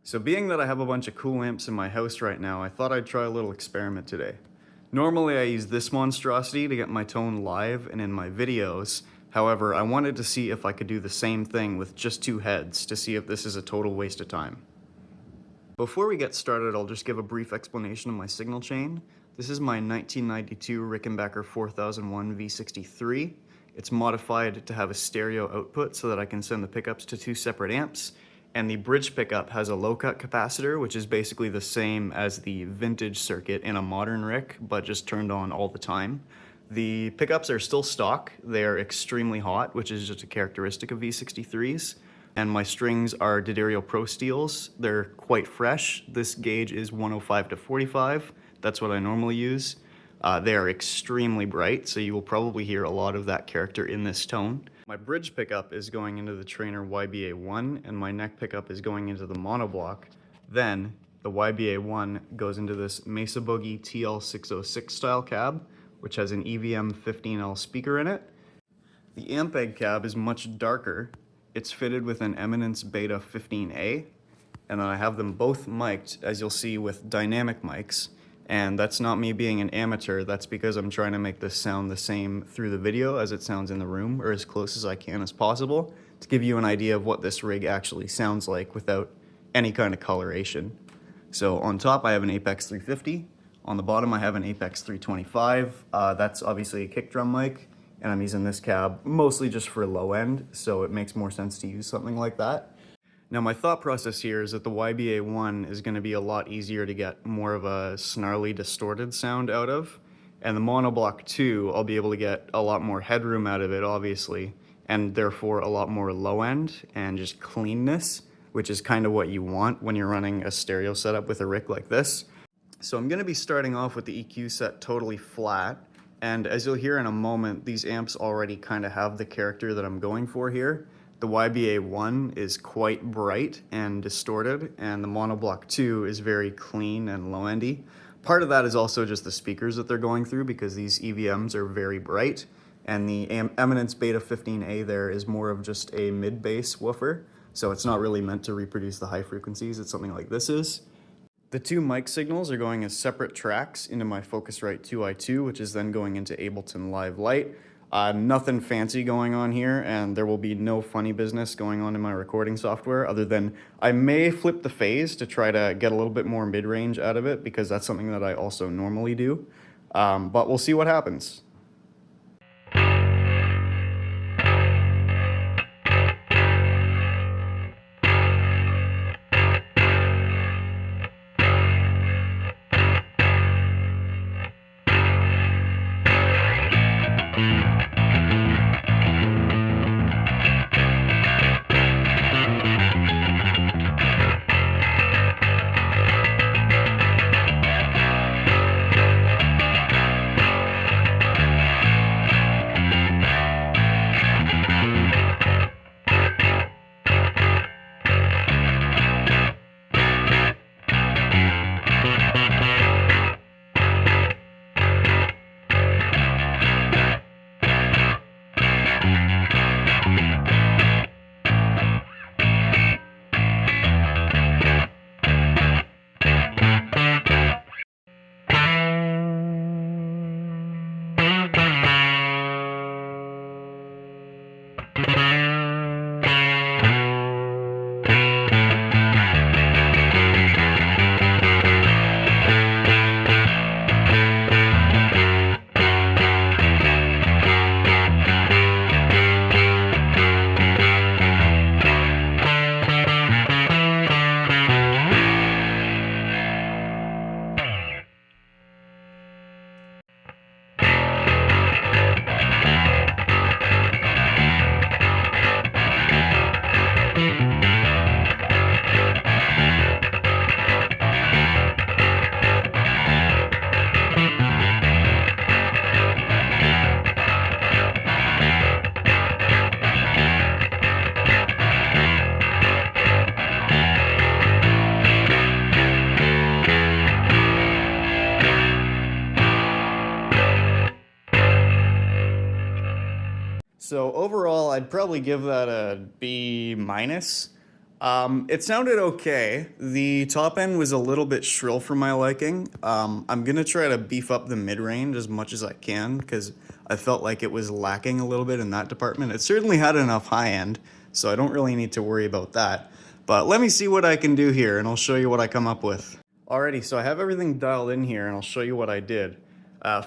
So being that I have a bunch of cool amps in my house right now, I thought I'd try a little experiment today. Normally I use this monstrosity to get my tone live and in my videos. However, I wanted to see if I could do the same thing with just two heads to see if this is a total waste of time. Before we get started, I'll just give a brief explanation of my signal chain. This is my 1992 Rickenbacker 4001 V63. It's modified to have a stereo output so that I can send the pickups to two separate amps. And the bridge pickup has a low-cut capacitor, which is basically the same as the vintage circuit in a modern Rick, but just turned on all the time. The pickups are still stock. They are extremely hot, which is just a characteristic of V63s. And my strings are D'Addario Pro Steels. They're quite fresh. This gauge is 105 to 45. That's what I normally use. They are extremely bright, so you will probably hear a lot of that character in this tone. My bridge pickup is going into the Traynor YBA1, and my neck pickup is going into the monoblock. Then the YBA1 goes into this Mesa Boogie TL606 style cab, which has an EVM 15L speaker in it. The Ampeg cab is much darker. It's fitted with an Eminence Beta 15A, and then I have them both mic'd, as you'll see, with dynamic mics. And that's not me being an amateur, that's because I'm trying to make this sound the same through the video as it sounds in the room, or as close as I can as possible, to give you an idea of what this rig actually sounds like without any kind of coloration. So on top I have an Apex 350, on the bottom I have an Apex 325, that's obviously a kick drum mic, and I'm using this cab mostly just for low end, so it makes more sense to use something like that. Now my thought process here is that the YBA1 is going to be a lot easier to get more of a snarly distorted sound out of, and the Monoblock 2 I'll be able to get a lot more headroom out of it obviously, and therefore a lot more low end and just cleanness, which is kind of what you want when you're running a stereo setup with a Rick like this. So I'm going to be starting off with the EQ set totally flat, and as you'll hear in a moment, these amps already kind of have the character that I'm going for here. The YBA1 is quite bright and distorted, and the Monoblock 2 is very clean and low-endy. Part of that is also just the speakers that they're going through, because these EVMs are very bright, and the Eminence Beta 15A there is more of just a mid-bass woofer, so it's not really meant to reproduce the high frequencies that something like this is. The two mic signals are going as separate tracks into my Focusrite 2i2, which is then going into Ableton Live Lite. Nothing fancy going on here, and there will be no funny business going on in my recording software other than I may flip the phase to try to get a little bit more mid-range out of it, because that's something that I also normally do, but we'll see what happens. So overall, I'd probably give that a B minus. It sounded okay. The top end was a little bit shrill for my liking. I'm gonna try to beef up the mid-range as much as I can because I felt like it was lacking a little bit in that department. It certainly had enough high end, so I don't really need to worry about that. But let me see what I can do here and I'll show you what I come up with. Alrighty, so I have everything dialed in here and I'll show you what I did.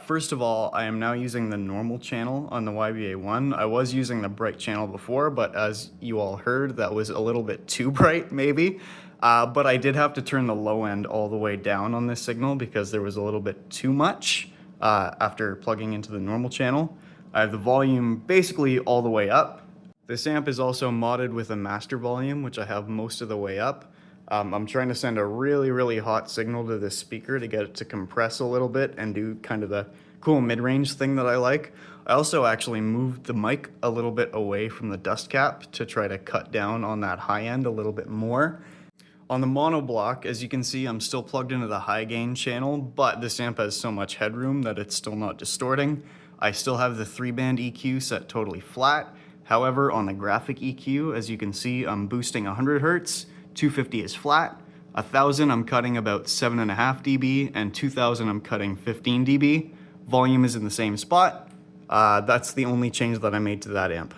First of all, I am now using the normal channel on the YBA1. I was using the bright channel before, but as you all heard, that was a little bit too bright, maybe. But I did have to turn the low end all the way down on this signal because there was a little bit too much after plugging into the normal channel. I have the volume basically all the way up. This amp is also modded with a master volume, which I have most of the way up. I'm trying to send a really hot signal to this speaker to get it to compress a little bit and do kind of the cool mid-range thing that I like. I also actually moved the mic a little bit away from the dust cap to try to cut down on that high end a little bit more. On the mono block, as you can see, I'm still plugged into the high gain channel, but this amp has so much headroom that it's still not distorting. I still have the 3-band EQ set totally flat. However, on the graphic EQ, as you can see, I'm boosting 100 Hz. 250 is flat, 1000 I'm cutting about 7.5 dB, and 2000 I'm cutting 15 dB. Volume is in the same spot. That's the only change that I made to that amp.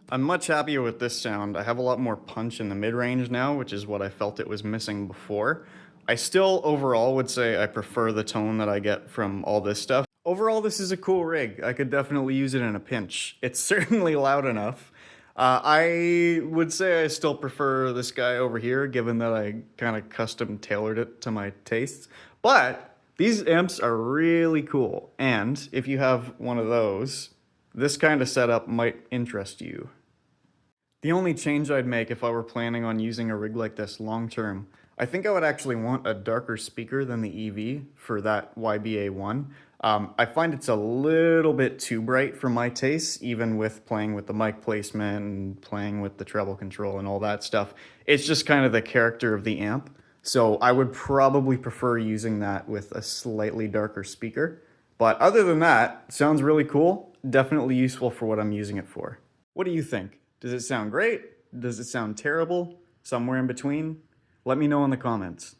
I'm much happier with this sound. I have a lot more punch in the mid-range now, which is what I felt it was missing before. I still overall would say I prefer the tone that I get from all this stuff. Overall, this is a cool rig. I could definitely use it in a pinch. It's certainly loud enough. I would say I still prefer this guy over here, given that I kind of custom tailored it to my tastes. But these amps are really cool, and if you have one of those, this kind of setup might interest you. The only change I'd make if I were planning on using a rig like this long term, I think I would actually want a darker speaker than the EV for that YBA1. I find it's a little bit too bright for my tastes, even with playing with the mic placement and playing with the treble control and all that stuff. It's just kind of the character of the amp. So I would probably prefer using that with a slightly darker speaker. But other than that, sounds really cool. Definitely useful for what I'm using it for. What do you think? Does it sound great? Does it sound terrible? Somewhere in between? Let me know in the comments.